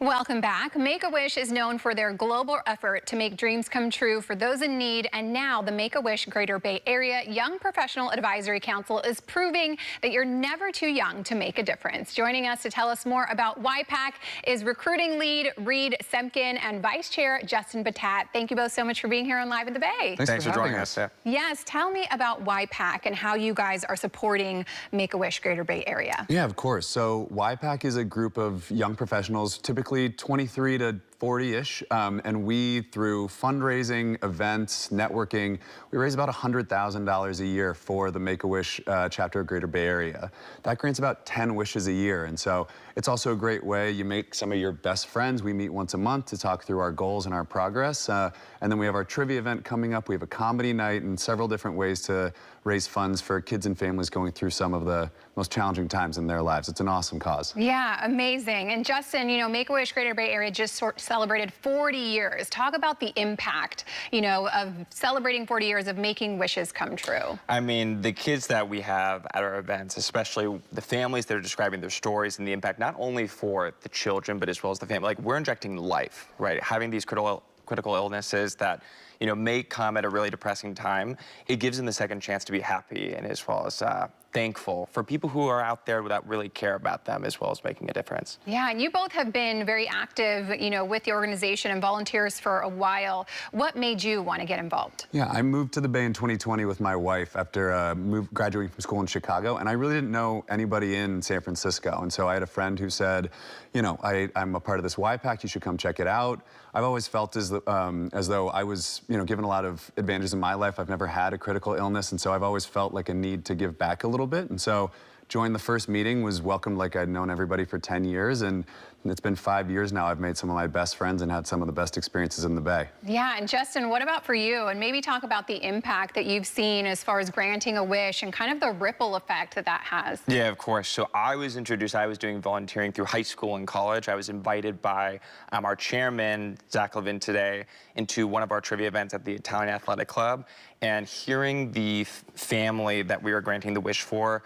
Welcome back. Make-A-Wish is known for their global effort to make dreams come true for those in need, and now the Make-A-Wish Greater Bay Area Young Professional Advisory Council is proving that you're never too young to make a difference. Joining us to tell us more about YPAC is recruiting lead Reed Semcken and Vice Chair Justin Battat. Thank you both so much for being here on Live in the Bay. Thanks for joining us. Yes, tell me about YPAC and how you guys are supporting Make-A-Wish Greater Bay Area. Yeah, of course. So YPAC is a group of young professionals, typically 23 to 40-ish, and we, through fundraising, events, networking, we raise about $100,000 a year for the Make-A-Wish chapter of Greater Bay Area. That grants about 10 wishes a year, and so it's also a great way you make some of your best friends. We meet once a month to talk through our goals and our progress, and then we have our trivia event coming up. We have a comedy night and several different ways to raise funds for kids and families going through some of the most challenging times in their lives. It's an awesome cause. Yeah, amazing. And Justin, you know, Make-A-Wish Greater Bay Area just celebrated 40 years. Talk about the impact, you know, of celebrating 40 years of making wishes come true. I mean, the kids that we have at our events, especially the families that are describing their stories and the impact not only for the children, but as well as the family. Like, we're injecting life, right? Having these critical illnesses that, you know, may come at a really depressing time, it gives them the second chance to be happy and as well as thankful for people who are out there that really care about them, as well as making a difference. Yeah, and you both have been very active, you know, with the organization and volunteers for a while. What made you want to get involved? Yeah, I moved to the Bay in 2020 with my wife after graduating from school in Chicago, and I really didn't know anybody in San Francisco. And so I had a friend who said, you know, I'm a part of this YPAC, you should come check it out. I've always felt as though I was, you know, given a lot of advantages in my life. I've never had a critical illness, and so I've always felt like a need to give back a little bit. And so joined the first meeting, was welcomed like I'd known everybody for 10 years, and it's been 5 years now. I've made some of my best friends and had some of the best experiences in the Bay. Yeah, and Justin, what about for you? And maybe talk about the impact that you've seen as far as granting a wish and kind of the ripple effect that that has. Yeah, of course. So I was doing volunteering through high school and college. I was invited by our chairman, Zach Levin, today into one of our trivia events at the Italian Athletic Club. And hearing the family that we were granting the wish for,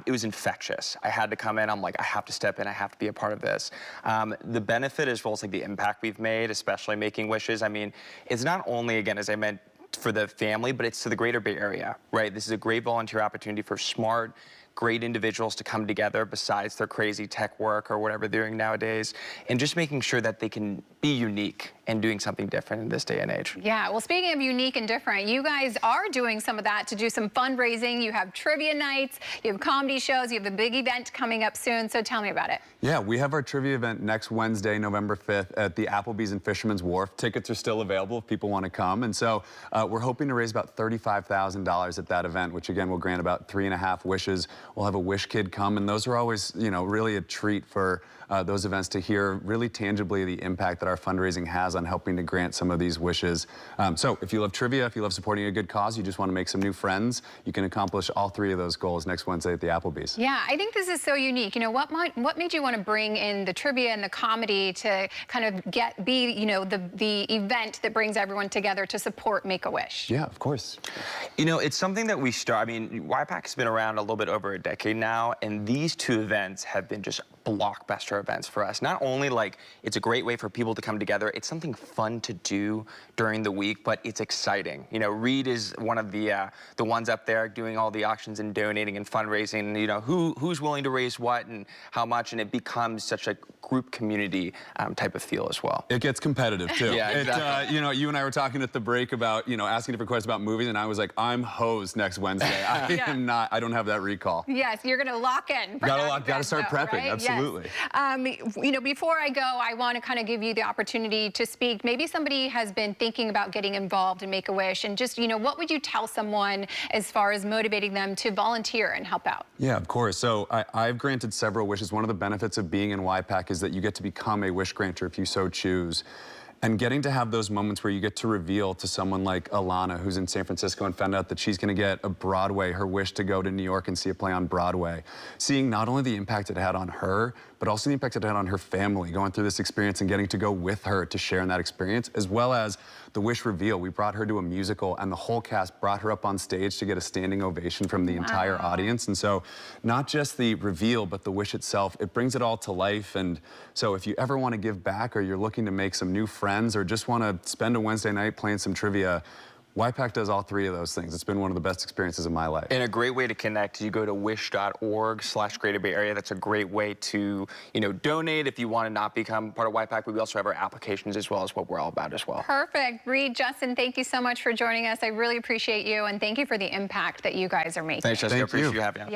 it was infectious. I had to come in. I'm like, I have to step in. I have to be a part of this. The benefit as well as like the impact we've made, especially making wishes. I mean, it's not only, again, as I meant, for the family, but it's to the Greater Bay Area, right? This is a great volunteer opportunity for smart, great individuals to come together besides their crazy tech work or whatever they're doing nowadays, and just making sure that they can be unique and doing something different in this day and age. Yeah, well, speaking of unique and different, you guys are doing some of that to do some fundraising. You have trivia nights, you have comedy shows, you have a big event coming up soon, so tell me about it. Yeah, we have our trivia event next Wednesday, November 5th at the Applebee's and Fisherman's Wharf. Tickets are still available if people want to come, and so we're hoping to raise about $35,000 at that event, which again will grant about 3.5 wishes. We'll have a wish kid come, and those are always, you know, really a treat for those events to hear really tangibly the impact that our fundraising has on helping to grant some of these wishes. So if you love trivia, if you love supporting a good cause, you just want to make some new friends, you can accomplish all 3 of those goals next Wednesday at the Applebee's. Yeah, I think this is so unique. You know, what made you want to bring in the trivia and the comedy to kind of be, you know, the event that brings everyone together to support Make-A-Wish? Yeah, of course. You know, it's something that we I mean, YPAC has been around a little bit over a decade now, and these 2 events have been just blockbuster events for us. Not only like it's a great way for people to come together, it's something fun to do during the week, but it's exciting. You know, Reed is one of the ones up there doing all the auctions and donating and fundraising. You know, who's willing to raise what and how much, and it becomes such a group community type of feel as well. It gets competitive too. Yeah, exactly. You know, you and I were talking at the break about, you know, asking different questions about movies, and I was like, I'm hosed next Wednesday. I am not. I don't have that recall. Yes, you're going to lock in. Gotta start prepping. Right? Absolutely. Yes. You know, before I go, I want to kind of give you the opportunity to speak. Maybe somebody has been thinking about getting involved in Make-A-Wish, and just, you know, what would you tell someone as far as motivating them to volunteer and help out? Yeah, of course. So I've granted several wishes. One of the benefits of being in YPAC is that you get to become a wish granter if you so choose. And getting to have those moments where you get to reveal to someone like Alana, who's in San Francisco, and found out that she's going to get a Broadway, her wish to go to New York and see a play on Broadway. Seeing not only the impact it had on her, but also the impact it had on her family, going through this experience and getting to go with her to share in that experience, as well as the wish reveal. We brought her to a musical, and the whole cast brought her up on stage to get a standing ovation from the entire audience. And so not just the reveal, but the wish itself, it brings it all to life. And so if you ever want to give back, or you're looking to make some new friends, or just want to spend a Wednesday night playing some trivia, YPAC does all three of those things. It's been one of the best experiences of my life. And a great way to connect, you go to wish.org/Greater Bay Area. That's a great way to, donate if you want to not become part of YPAC. But we also have our applications as well as what we're all about as well. Perfect. Reed, Justin, thank you so much for joining us. I really appreciate you, and thank you for the impact that you guys are making. Thanks, Jessica. Thank you. Appreciate you having me.